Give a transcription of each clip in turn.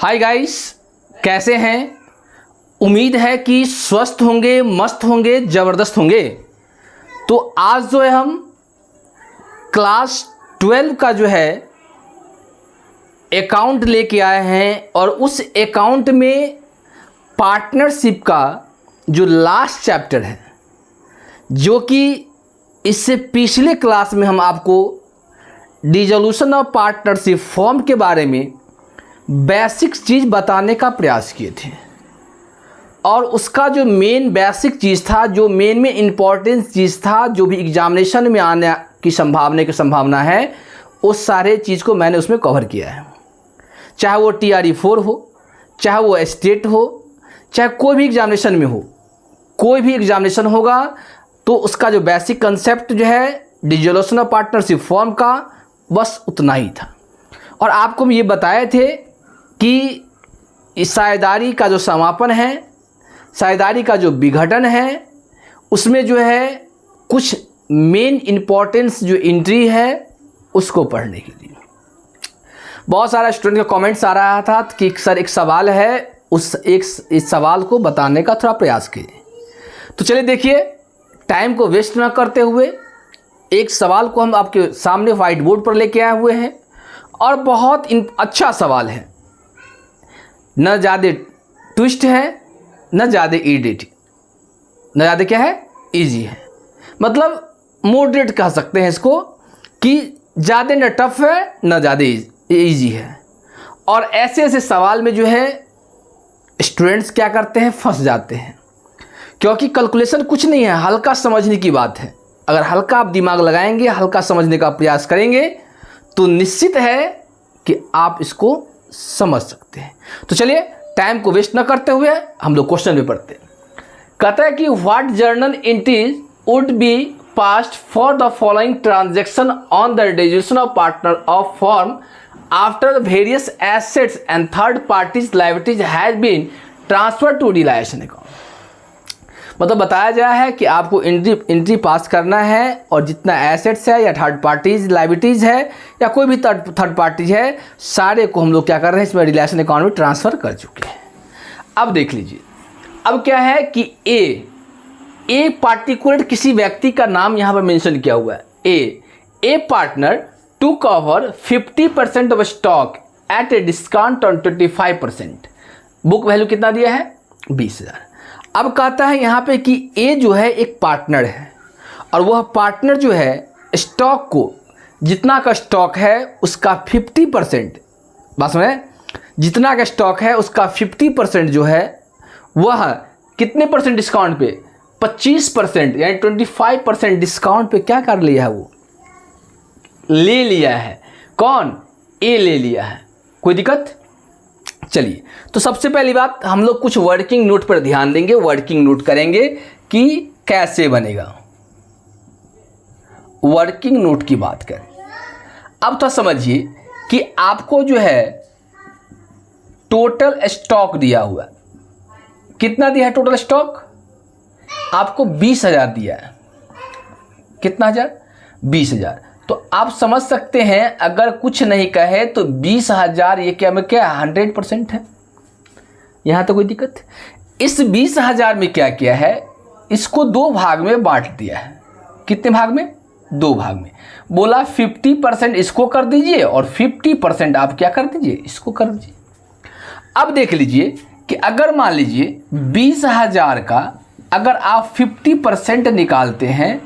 Hi guys, कैसे हैं? उम्मीद है कि स्वस्थ होंगे, मस्त होंगे, ज़बरदस्त होंगे। तो आज जो है हम क्लास 12 का जो है अकाउंट लेके आए हैं और उस अकाउंट में पार्टनरशिप का जो लास्ट चैप्टर है, जो कि इससे पिछले क्लास में हम आपको डिसोल्यूशन ऑफ पार्टनरशिप फॉर्म के बारे में बेसिक चीज़ बताने का प्रयास किए थे। और उसका जो मेन बेसिक चीज़ था, जो मेन में इम्पॉर्टेंट चीज़ था, जो भी एग्जामिनेशन में आने की संभावना है, उस सारे चीज़ को मैंने उसमें कवर किया है। चाहे वो TRE4 हो, चाहे वो स्टेट हो, चाहे कोई भी एग्जामिनेशन में हो, कोई भी एग्जामिनेशन होगा तो उसका जो बेसिक कंसेप्ट जो है डिसोल्यूशन ऑफ पार्टनरशिप फॉर्म का, बस उतना ही था। और आपको हम ये बताए थे कि इस साझेदारी का जो समापन है, साझेदारी का जो विघटन है, उसमें जो है कुछ मेन इम्पॉर्टेंस जो एंट्री है उसको पढ़ने के लिए बहुत सारा स्टूडेंट का कमेंट्स आ रहा था कि सर एक सवाल है, इस सवाल को बताने का थोड़ा प्रयास कीजिए। तो चलिए देखिए, टाइम को वेस्ट ना करते हुए एक सवाल को हम आपके सामने व्हाइट बोर्ड पर लेके आए हुए हैं और बहुत अच्छा सवाल है। न ज़्यादा ट्विस्ट है, न ज़्यादा इडिट, न ज़्यादा क्या है, इजी है। मतलब मॉडरेट कह सकते हैं इसको कि ज़्यादा न टफ है, न ज़्यादा इजी है। और ऐसे ऐसे सवाल में जो है स्टूडेंट्स क्या करते हैं, फंस जाते हैं, क्योंकि कैलकुलेशन कुछ नहीं है, हल्का समझने की बात है। अगर हल्का आप दिमाग लगाएंगे, हल्का समझने का प्रयास करेंगे तो निश्चित है कि आप इसको समझ सकते हैं। तो चलिए टाइम को वेस्ट न करते हुए हम लोग क्वेश्चन में पढ़ते हैं। कहता है कि what journal entries would be passed for the following transaction on the dissolution of partner of form after various assets and third parties liabilities has been transfer to realisation account. मतलब बताया गया है कि आपको एंट्री पास करना है और जितना एसेट्स है या थर्ड पार्टीज लायबिलिटीज़ है या कोई भी थर्ड पार्टी है, सारे को हम लोग क्या कर रहे हैं, इसमें रिलेशन अकाउंट में ट्रांसफ़र कर चुके हैं। अब देख लीजिए, अब क्या है कि ए पार्टिकुलर किसी व्यक्ति का नाम यहाँ पर मेंशन किया हुआ है। A partner to cover 50% of stock at a discount on 25%। Book value कितना दिया है, 20,000। अब कहता है यहाँ पे कि ए जो है एक पार्टनर है और वह पार्टनर जो है स्टॉक को, जितना का स्टॉक है उसका 50%, बात समझे, जितना का स्टॉक है उसका 50% जो है वह कितने परसेंट डिस्काउंट पे, 25% यानी 25% डिस्काउंट पे क्या कर लिया है, वो ले लिया है। कौन? ए ले लिया है। कोई दिक्कत? चलिए, तो सबसे पहली बात हम लोग कुछ वर्किंग नोट पर ध्यान देंगे, वर्किंग नोट करेंगे कि कैसे बनेगा। वर्किंग नोट की बात करें, अब तो समझिए कि आपको जो है टोटल स्टॉक दिया हुआ है। कितना दिया है टोटल स्टॉक? आपको 20,000 दिया है। कितना हजार? 20,000। तो आप समझ सकते हैं, अगर कुछ नहीं कहे तो 20,000 ये क्या में क्या 100% है। यहाँ तो कोई दिक्कत? इस 20,000 में क्या किया है, इसको 2 भाग में बांट दिया है। कितने भाग में? 2 भाग में। बोला 50% इसको कर दीजिए और 50% आप क्या कर दीजिए, इसको कर दीजिए। अब देख लीजिए कि अगर मान लीजिए 20,000 का अगर आप 50% निकालते हैं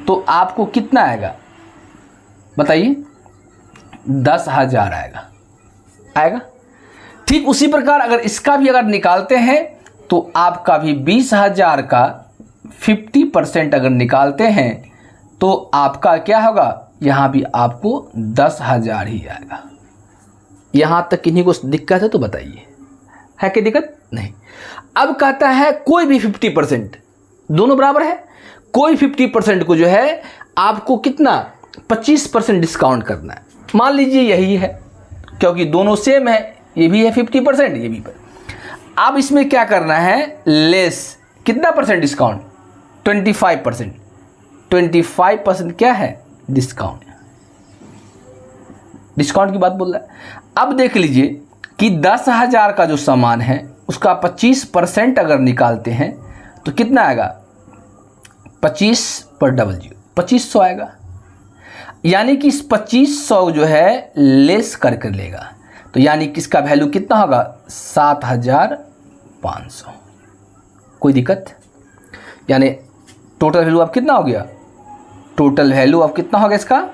तो आपको कितना आएगा बताइए? 10,000 आएगा। ठीक उसी प्रकार अगर इसका भी अगर निकालते हैं तो आपका भी 20,000 का 50% अगर निकालते हैं तो आपका क्या होगा, यहाँ भी आपको 10,000 ही आएगा। यहाँ तक किन्हीं को दिक्कत है तो बताइए, है क्या दिक्कत? नहीं। अब कहता है कोई भी 50%, दोनों बराबर है, कोई 50% को जो है आपको कितना 25% डिस्काउंट करना है। मान लीजिए यही है, क्योंकि दोनों सेम है, ये भी है 50%, ये भी पर। अब इसमें क्या करना है, लेस कितना परसेंट डिस्काउंट, 25%। 25% क्या है, डिस्काउंट। डिस्काउंट की बात बोल रहा है। अब देख लीजिए कि 10,000 का जो सामान है उसका 25% अगर निकालते हैं तो कितना आएगा, 25 पर डबल 0 2500 आएगा। यानी कि इस 2500 जो है लेस कर लेगा, तो यानी कि इसका वैल्यू कितना होगा, 7,500। कोई दिक्कत? यानी टोटल वैल्यू अब कितना हो गया, टोटल वैल्यू अब कितना हो गया इसका,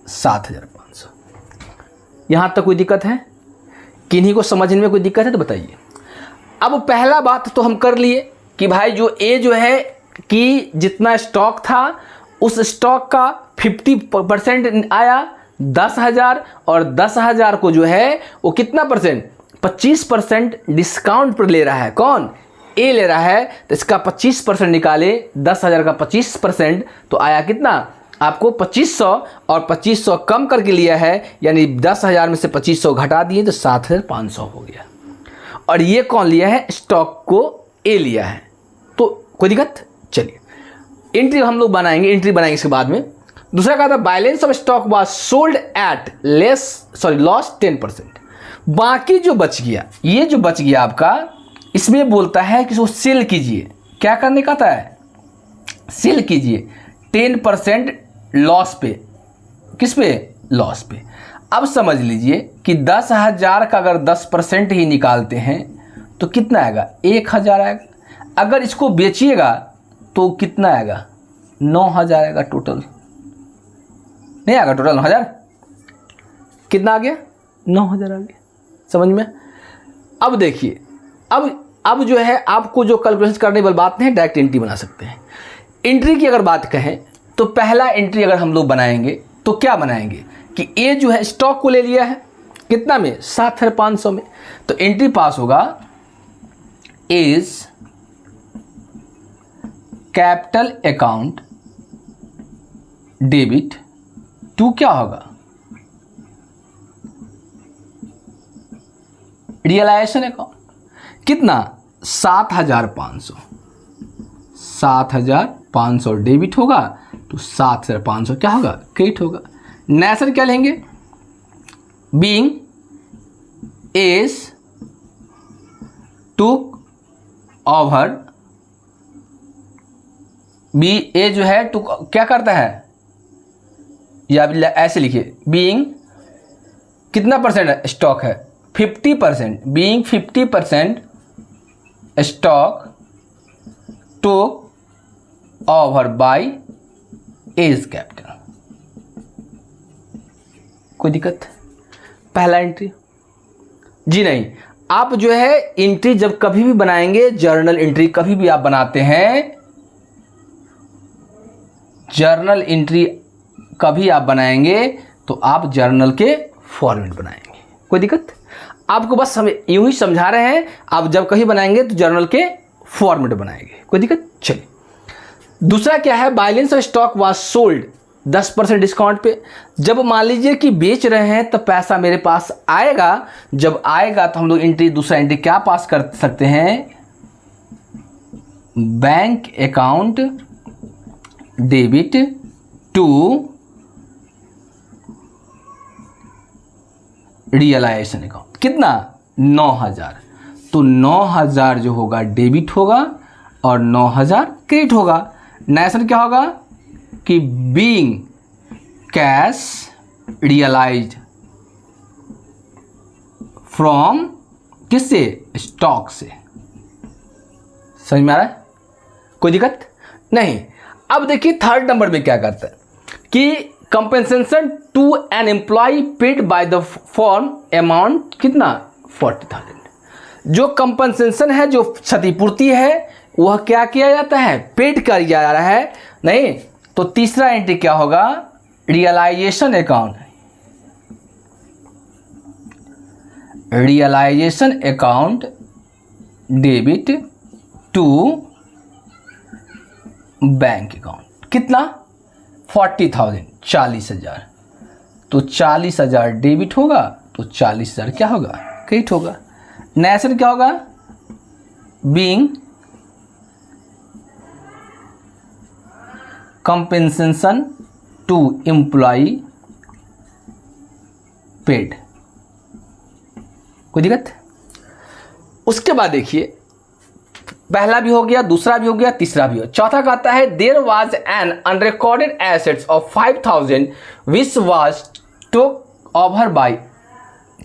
7,500। यहाँ तक कोई दिक्कत है? किन्हीं को समझने में कोई दिक्कत है तो बताइए। अब पहला बात तो हम कर लिए कि भाई जो ए जो है कि जितना स्टॉक था उस स्टॉक का 50% आया 10,000, और 10,000 को जो है वो कितना परसेंट, 25% डिस्काउंट पर ले रहा है। कौन? ए ले रहा है। तो इसका 25% निकाले, 10,000 का 25% तो आया कितना आपको 2500, और 2500 कम करके लिया है, यानी 10,000 में से 2500 घटा दिए तो 7,500 हो गया। और ये कौन लिया है, स्टॉक को ए लिया है। तो कोई दिक्कत? चलिए एंट्री हम लोग बनाएंगे, एंट्री बनाएंगे इसके बाद में। दूसरा कहा था balance of stock was sold at loss 10%। बाकी जो बच गया, ये जो बच गया आपका, इसमें बोलता है कि इसको सेल कीजिए। क्या करने का था है, सेल कीजिए 10% लॉस पे। किस पे? लॉस पे। अब समझ लीजिए कि 10,000 का अगर 10% ही निकालते हैं तो कितना आएगा, 1,000 आएगा। अगर इसको बेचिएगा तो कितना आएगा, 9,000 आएगा टोटल। नहीं आएगा टोटल 9,000? कितना आ गया, 9,000 आ गया। समझ में? अब देखिए, अब जो है आपको जो कैलकुलेशन करने वाली बात नहीं है, डायरेक्ट एंट्री बना सकते हैं। एंट्री की अगर बात कहें तो पहला एंट्री अगर हम लोग बनाएंगे तो क्या बनाएंगे कि ए जो है स्टॉक को ले लिया है कितना में, 7,500 में। तो एंट्री पास होगा is capital account debit to क्या होगा, रियलाइजेशन अकाउंट। कितना, 7,500 डेबिट होगा तो 7,500 क्या होगा, क्रेडिट होगा। नेशन क्या लेंगे, being as took over, B A जो है टुक क्या करता है, या ऐसे लिखिए बीइंग कितना परसेंट स्टॉक है, 50%, being 50% stock took over by as capital. कोई दिक्कत? पहला एंट्री जी नहीं। आप जो है एंट्री जब कभी भी बनाएंगे, जर्नल एंट्री कभी भी आप बनाते हैं, जर्नल एंट्री कभी आप बनाएंगे तो आप जर्नल के फॉर्मेट बनाएंगे। कोई दिक्कत? आपको बस हम यूं ही समझा रहे हैं, आप जब कहीं बनाएंगे तो जर्नल के फॉर्मेट बनाएंगे। कोई दिक्कत? चलिए दूसरा क्या है, balance of stock was sold 10% discount पे। जब मान लीजिए कि बेच रहे हैं तो पैसा मेरे पास आएगा, जब आएगा तो हम लोग एंट्री, दूसरा एंट्री क्या पास कर सकते हैं, bank account debit to realisation account. कितना, 9,000। तो 9,000 जो होगा डेबिट होगा और 9,000 क्रेडिट होगा। नेशन क्या होगा कि बीइंग कैश रियलाइज्ड फ्रॉम किससे, स्टॉक से। समझ में आ रहा है? कोई दिक्कत नहीं। अब देखिए थर्ड नंबर में क्या करता है कि compensation to an employ paid by the form amount कितना, 40,000। जो कंपेंसेशन है, जो क्षतिपूर्ति है, वह क्या किया जाता है, पेड कर दिया जा रहा है। नहीं तो तीसरा एंट्री क्या होगा, realisation account, realisation account debit to bank account. कितना, 40,000, 40,000। तो 40,000 डेबिट होगा तो 40,000 क्या होगा, क्रेडिट होगा। नेशन क्या होगा, being compensation to employ paid कोई दिक्कत? उसके बाद देखिए, पहला भी हो गया, दूसरा भी हो गया, तीसरा भी हो। चौथा कहता है there was an unrecorded assets of 5000 which was took over by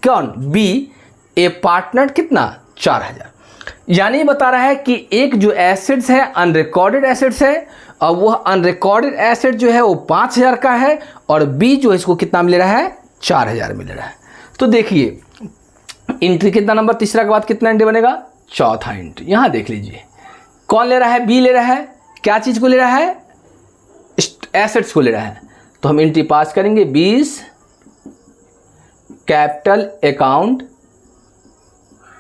कौन? बी ए पार्टनर कितना? 4000। यानी बता रहा है कि एक जो एसेट्स है अनरिकॉर्डेड एसेट्स है और वह अनरिकॉर्डेड एसेट जो है वो 5000 का है और बी जो है इसको कितना मिल रहा है? 4000 मिल रहा है। तो देखिए एंट्री कितना नंबर तीसरा के बाद कितना एंट्री बनेगा? चौथा एंट्री। यहाँ देख लीजिए कौन ले रहा है? बी ले रहा है। क्या चीज़ को ले रहा है? एसेट्स को ले रहा है। तो हम एंट्री पास करेंगे 20 कैपिटल अकाउंट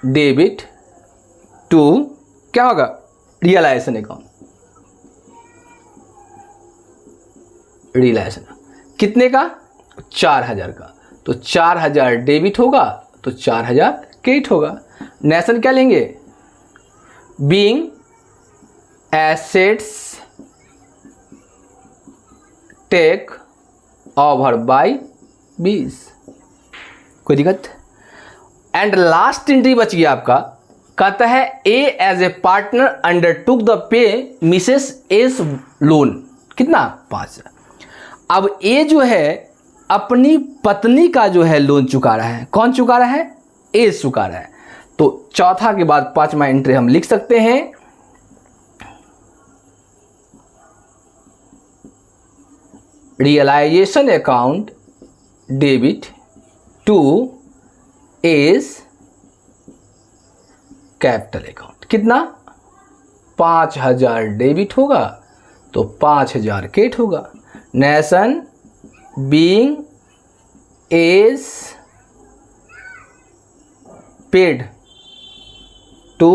डेबिट टू क्या होगा? Realisation account. रियलाइजेशन कितने का? 4000 का। तो 4000 डेबिट होगा तो 4000 क्रेडिट होगा। नेशन क्या लेंगे? Being assets take over by 20। कोई दिक्कत? एंड लास्ट एंट्री बच गया आपका, कहता है A as a partner undertook the pay Mrs S loan कितना? 5000। अब ए जो है अपनी पत्नी का जो है लोन चुका रहा है। कौन चुका रहा है? ए चुका रहा है। तो चौथा के बाद पांचवा एंट्री हम लिख सकते हैं realisation account debit to S capital account. कितना? 5000 डेबिट होगा तो 5000 क्रेडिट होगा। Nation being as paid to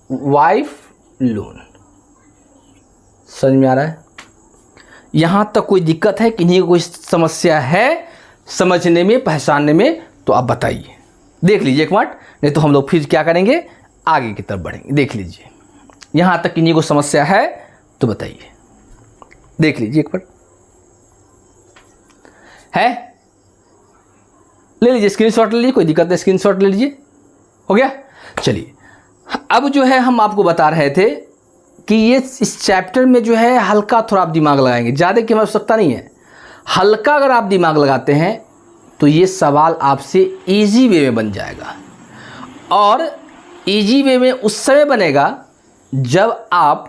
wife loan. समझ में आ रहा है? यहाँ तक कोई दिक्कत है कि नहीं? कोई समस्या है समझने में, पहचानने में? तो आप बताइए, देख लीजिए एक मिनट, नहीं तो हम लोग फिर क्या करेंगे, आगे की तरफ बढ़ेंगे। देख लीजिए यहाँ तक कि नहीं कोई समस्या है तो बताइए, देख लीजिए एक बार। है? ले लीजिए स्क्रीनशॉट ले लीजिए, कोई दिक्कत नहीं, स्क्रीनशॉट ले लीजिए। हो गया? चलिए अब जो है हम आपको बता रहे थे कि ये इस चैप्टर में जो है हल्का थोड़ा आप दिमाग लगाएंगे, ज़्यादा की आवश्यकता नहीं है। हल्का अगर आप दिमाग लगाते हैं तो ये सवाल आपसे इजी वे में बन जाएगा। और इजी वे में उस समय बनेगा जब आप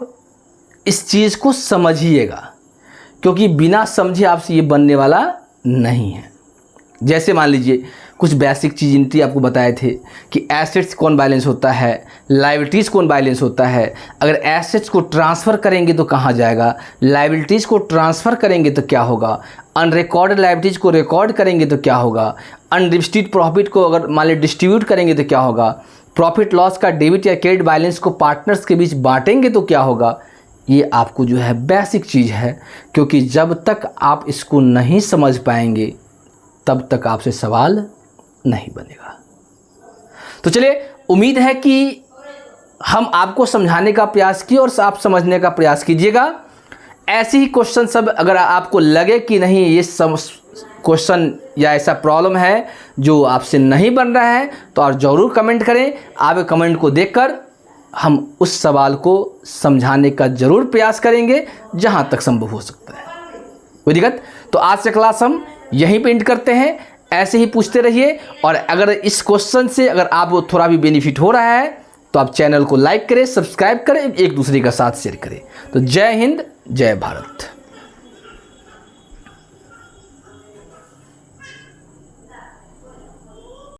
इस चीज़ को समझिएगा, क्योंकि बिना समझे आपसे ये बनने वाला नहीं है। जैसे मान लीजिए कुछ बेसिक चीज़ एंट्री आपको बताए थे कि एसेट्स कौन बैलेंस होता है, लायबिलिटीज़ कौन बैलेंस होता है। अगर एसेट्स को ट्रांसफ़र करेंगे तो कहाँ जाएगा, लायबिलिटीज़ को ट्रांसफ़र करेंगे तो क्या होगा, अनरिकॉर्डेड लायबिलिटीज़ को रिकॉर्ड करेंगे तो क्या होगा, अनडिस्ट्रीब्यूटेड प्रॉफिट को अगर मान लीजिए डिस्ट्रीब्यूट करेंगे तो क्या होगा, प्रॉफिट लॉस का डेबिट या क्रेडिट बैलेंस को पार्टनर्स के बीच बांटेंगे तो क्या होगा। ये आपको जो है बेसिक चीज़ है, क्योंकि जब तक आप इसको नहीं समझ पाएंगे तब तक आपसे सवाल नहीं बनेगा। तो चलिए, उम्मीद है कि हम आपको समझाने का प्रयास किए और आप समझने का प्रयास कीजिएगा। ऐसे ही क्वेश्चन सब अगर आपको लगे कि नहीं ये क्वेश्चन या ऐसा प्रॉब्लम है जो आपसे नहीं बन रहा है तो आप ज़रूर कमेंट करें। आप कमेंट को देखकर हम उस सवाल को समझाने का ज़रूर प्रयास करेंगे जहाँ तक संभव हो सकता है। कोई दिक्कत? तो आज से क्लास हम यहीं पे एंड करते हैं। ऐसे ही पूछते रहिए और अगर इस क्वेश्चन से अगर आपको थोड़ा भी बेनिफिट हो रहा है तो आप चैनल को लाइक करें, सब्सक्राइब करें, एक दूसरे का साथ शेयर करें। तो जय हिंद, जय भारत।